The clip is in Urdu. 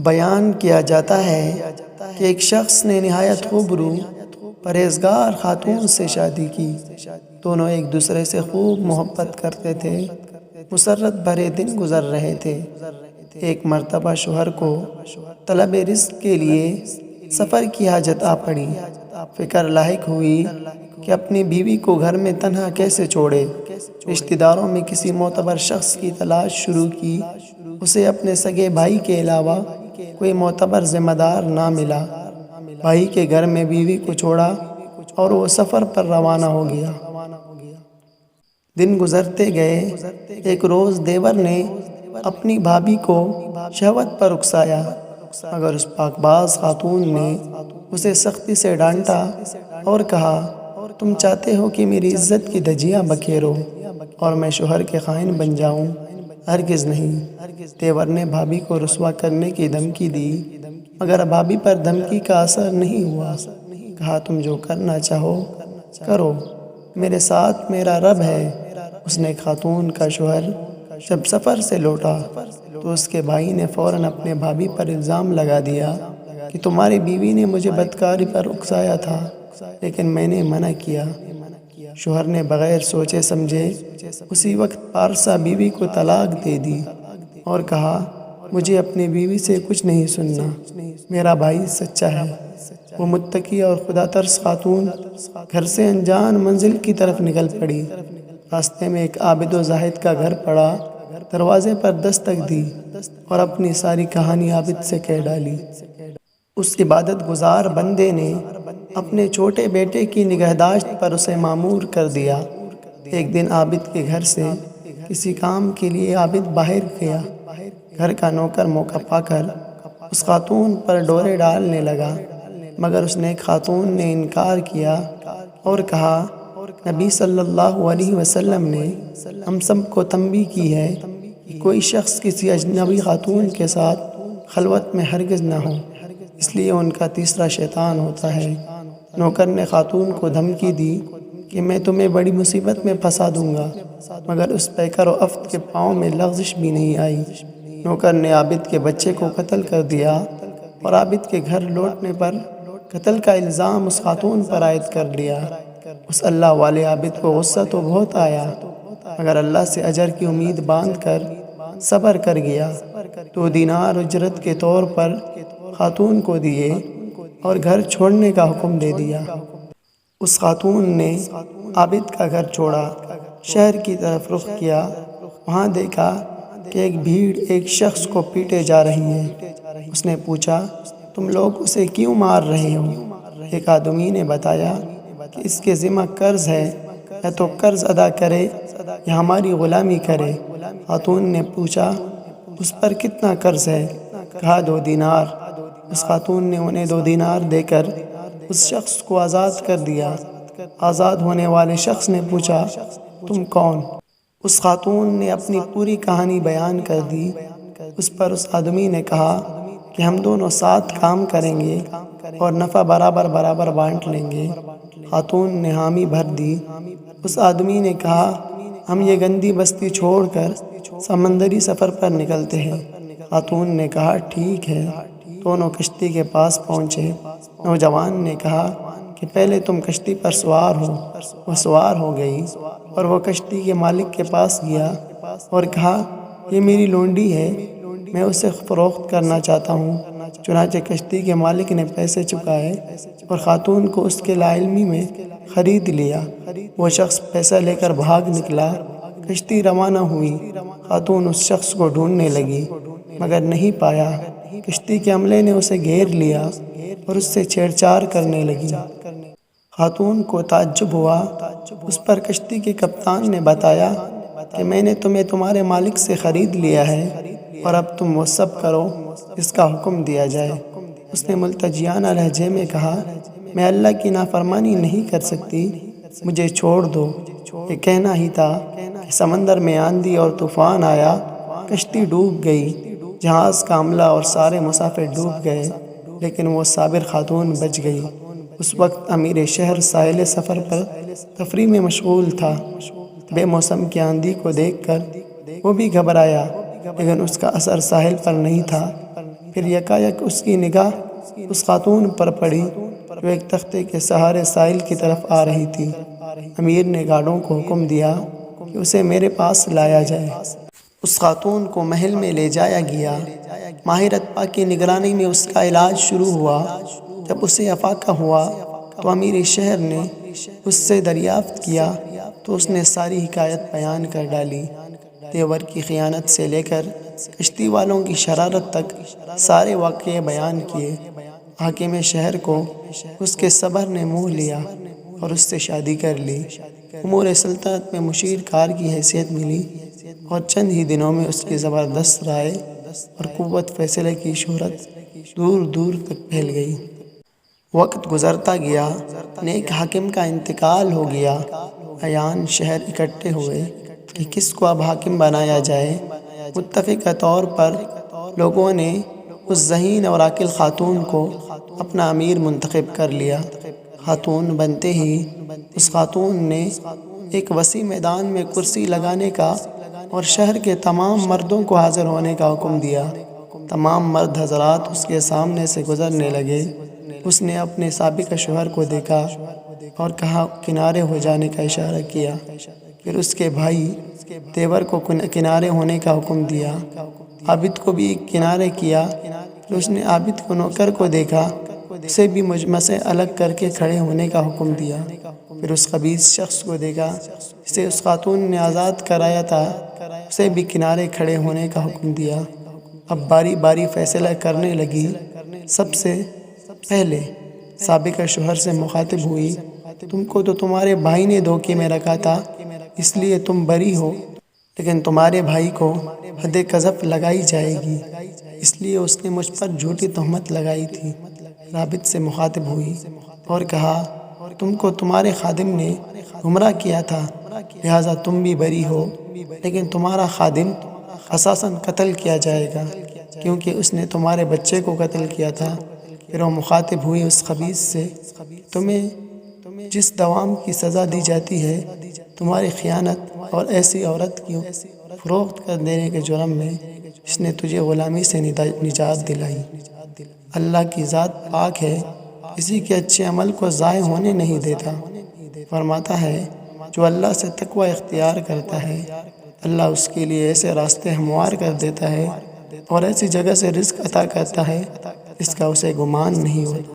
بیان کیا جاتا ہے کہ ایک شخص نے نہایت خوبرو پرہیزگار خاتون سے شادی کی۔ دونوں ایک دوسرے سے خوب محبت کرتے تھے۔ مسرت بھرے دن گزر رہے تھے۔ ایک مرتبہ شوہر کو طلب رزق کے لیے سفر کی حاجت آ پڑی۔ فکر لاحق ہوئی کہ اپنی بیوی کو گھر میں تنہا کیسے چھوڑے۔ رشتہ داروں میں کسی معتبر شخص کی تلاش شروع کی۔ اسے اپنے سگے بھائی کے علاوہ کوئی معتبر ذمہ دار نہ ملا۔ بھائی کے گھر میں بیوی کو چھوڑا اور وہ سفر پر روانہ ہو گیا۔ دن گزرتے گئے۔ ایک روز دیور نے اپنی بھابھی کو شہوت پر اکسایا، مگر اس پاک باز خاتون نے اسے سختی سے ڈانٹا اور کہا، تم چاہتے ہو کہ میری عزت کی دھجیاں بکھیرو اور میں شوہر کے خائن بن جاؤں؟ ہرگز نہیں۔ دیور نے بھابھی کو رسوا کرنے کی دھمکی دی، مگر بھابھی پر دھمکی کا اثر نہیں ہوا۔ کہا، تم جو کرنا چاہو کرو، میرے ساتھ میرا رب ہے۔ اس نے خاتون کا شوہر جب سفر سے لوٹا تو اس کے بھائی نے فوراً اپنے بھابھی پر الزام لگا دیا کہ تمہاری بیوی نے مجھے بدکاری پر اکسایا تھا، لیکن میں نے منع کیا۔ شوہر نے بغیر سوچے سمجھے اسی وقت پارسا بیوی کو طلاق دے دی اور کہا، مجھے اپنی بیوی سے کچھ نہیں سننا، میرا بھائی سچا ہے۔ وہ متقی اور خدا ترس خاتون گھر سے انجان منزل کی طرف نکل پڑی۔ راستے میں ایک عابد و زاہد کا گھر پڑا۔ دروازے پر دستک دی اور اپنی ساری کہانی عابد سے کہہ ڈالی۔ اس عبادت گزار بندے نے اپنے چھوٹے بیٹے کی نگہداشت پر اسے مامور کر دیا۔ ایک دن عابد کے گھر سے کسی کام کے لیے عابد باہر گیا۔ گھر کا نوکر موقع پا کر اس خاتون پر ڈورے ڈالنے لگا، مگر اس نیک خاتون نے انکار کیا اور کہا، نبی صلی اللہ علیہ وسلم نے ہم سب کو تنبیہ کی ہے کہ کوئی شخص کسی اجنبی خاتون کے ساتھ خلوت میں ہرگز نہ ہو، اس لیے ان کا تیسرا شیطان ہوتا ہے۔ نوکر نے خاتون کو دھمکی دی کہ میں تمہیں بڑی مصیبت میں پھنسا دوں گا، مگر اس پیکر و افت کے پاؤں میں لغزش بھی نہیں آئی۔ نوکر نے عابد کے بچے کو قتل کر دیا اور عابد کے گھر لوٹنے پر قتل کا الزام اس خاتون پر عائد کر لیا۔ اس اللہ والے عابد کو غصہ تو بہت آیا، مگر اللہ سے اجر کی امید باندھ کر صبر کر گیا۔ 2 دینار اجرت کے طور پر خاتون کو دیے اور گھر چھوڑنے کا حکم دے دیا۔ اس خاتون نے عابد کا گھر چھوڑا، شہر کی طرف رخ کیا۔ وہاں دیکھا کہ ایک بھیڑ ایک شخص کو پیٹے جا رہی ہے۔ اس نے پوچھا، تم لوگ اسے کیوں مار رہے ہو؟ ایک آدمی نے بتایا کہ اس کے ذمہ قرض ہے، یا تو قرض ادا کرے یا ہماری غلامی کرے۔ خاتون نے پوچھا، اس پر کتنا قرض ہے؟ کہا، 2 دینار۔ اس خاتون نے انہیں 2 دینار دے کر اس شخص کو آزاد کر دیا۔ آزاد ہونے والے شخص نے پوچھا، تم کون؟ اس خاتون نے اپنی پوری کہانی بیان کر دی۔ اس پر اس آدمی نے کہا کہ ہم دونوں ساتھ کام کریں گے اور نفع برابر برابر بانٹ لیں گے۔ خاتون نے حامی بھر دی۔ اس آدمی نے کہا، ہم یہ گندی بستی چھوڑ کر سمندری سفر پر نکلتے ہیں۔ خاتون نے کہا، ٹھیک ہے۔ دونوں کشتی کے پاس پہنچے۔ نوجوان نے کہا کہ پہلے تم کشتی پر سوار ہو۔ وہ سوار ہو گئی اور وہ کشتی کے مالک کے پاس گیا اور کہا، یہ میری لونڈی ہے، میں اسے فروخت کرنا چاہتا ہوں۔ چنانچہ کشتی کے مالک نے پیسے چکائے اور خاتون کو اس کے لا علمی میں خرید لیا۔ وہ شخص پیسہ لے کر بھاگ نکلا۔ کشتی روانہ ہوئی۔ خاتون اس شخص کو ڈھونڈنے لگی، مگر نہیں پایا۔ کشتی کے عملے نے اسے گھیر لیا اور اس سے چھیڑ چھاڑ کرنے لگی۔ خاتون کو تعجب ہوا۔ اس پر کشتی کے کپتان نے بتایا کہ میں نے تمہیں تمہارے مالک سے خرید لیا ہے اور اب تم وہ سب کرو جس کا حکم دیا جائے۔ اس نے ملتجیانہ لہجے میں کہا، میں اللہ کی نافرمانی نہیں کر سکتی، مجھے چھوڑ دو۔ یہ کہنا ہی تھا کہ سمندر میں آندھی اور طوفان آیا۔ کشتی ڈوب گئی۔ جہاز کا عملہ اور سارے مسافر ڈوب گئے، لیکن وہ صابر خاتون بچ گئی۔ اس وقت امیر شہر ساحل سفر پر تفریح میں مشغول تھا۔ بے موسم کی آندھی کو دیکھ کر وہ بھی گھبرایا، لیکن اس کا اثر ساحل پر نہیں تھا۔ پھر یکایک اس کی نگاہ اس خاتون پر پڑی جو ایک تختے کے سہارے ساحل کی طرف آ رہی تھی۔ امیر نے گارڈوں کو حکم دیا کہ اسے میرے پاس لایا جائے۔ اس خاتون کو محل میں لے جایا گیا۔ ماہر اطباء کی نگرانی میں اس کا علاج شروع ہوا۔ جب اسے افاقہ ہوا تو امیر شہر نے اس سے دریافت کیا تو اس نے ساری حکایت بیان کر ڈالی۔ دیور کی خیانت سے لے کر کشتی والوں کی شرارت تک سارے واقعے بیان کیے۔ حاکم شہر کو اس کے صبر نے موہ لیا اور اس سے شادی کر لی۔ امور سلطنت میں مشیر کار کی حیثیت ملی اور چند ہی دنوں میں اس کی زبردست رائے اور قوت فیصلے کی شہرت دور دور تک پھیل گئی۔ وقت گزرتا گیا، نیک حاکم کا انتقال ہو گیا۔ اعیان شہر اکٹھے ہوئے کہ کس کو اب حاکم بنایا جائے۔ متفقہ طور پر لوگوں نے اس ذہین اور عاقل خاتون کو اپنا امیر منتخب کر لیا۔ خاتون بنتے ہی اس خاتون نے ایک وسیع میدان میں کرسی لگانے کا اور شہر کے تمام مردوں کو حاضر ہونے کا حکم دیا۔ تمام مرد حضرات اس کے سامنے سے گزرنے لگے۔ اس نے اپنے سابق شوہر کو دیکھا اور کہا کنارے ہو جانے کا اشارہ کیا۔ پھر اس کے بھائی دیور کو کنارے ہونے کا حکم دیا۔ عابد کو بھی کنارے کیا۔ پھر اس نے عابد کو نوکر کو دیکھا، اسے بھی مجمع سے الگ کر کے کھڑے ہونے کا حکم دیا۔ پھر اس خبیث شخص کو دیکھا جسے اس خاتون نے آزاد کرایا تھا، اسے بھی کنارے کھڑے ہونے کا حکم دیا۔ اب باری باری فیصلہ کرنے لگی۔ سب سے پہلے سابقہ شوہر سے مخاطب ہوئی، تم کو تو تمہارے بھائی نے دھوکے میں رکھا تھا، اس لیے تم بری ہو، لیکن تمہارے بھائی کو حد قذف لگائی جائے گی، اس لیے اس نے مجھ پر جھوٹی تہمت لگائی تھی۔ رابط سے مخاطب ہوئی اور کہا، تم کو تمہارے خادم نے گمراہ کیا تھا، لہٰذا تم بھی بری ہو، لیکن تمہارا خادم اساساً قتل کیا جائے گا کیونکہ اس نے تمہارے بچے کو قتل کیا تھا۔ پھر وہ مخاطب ہوئی اس خبیث سے، تمہیں جس دوام کی سزا دی جاتی ہے تمہاری خیانت اور ایسی عورت کی فروخت کر دینے کے جرم میں جس نے تجھے غلامی سے نجات دلائی۔ اللہ کی ذات پاک ہے، کسی کے اچھے عمل کو ضائع ہونے نہیں دیتا۔ فرماتا ہے جو اللہ سے تقوی اختیار کرتا ہے اللہ اس کے لیے ایسے راستے ہموار کر دیتا ہے اور ایسی جگہ سے رزق عطا کرتا ہے جس کا اسے گمان نہیں ہوتا۔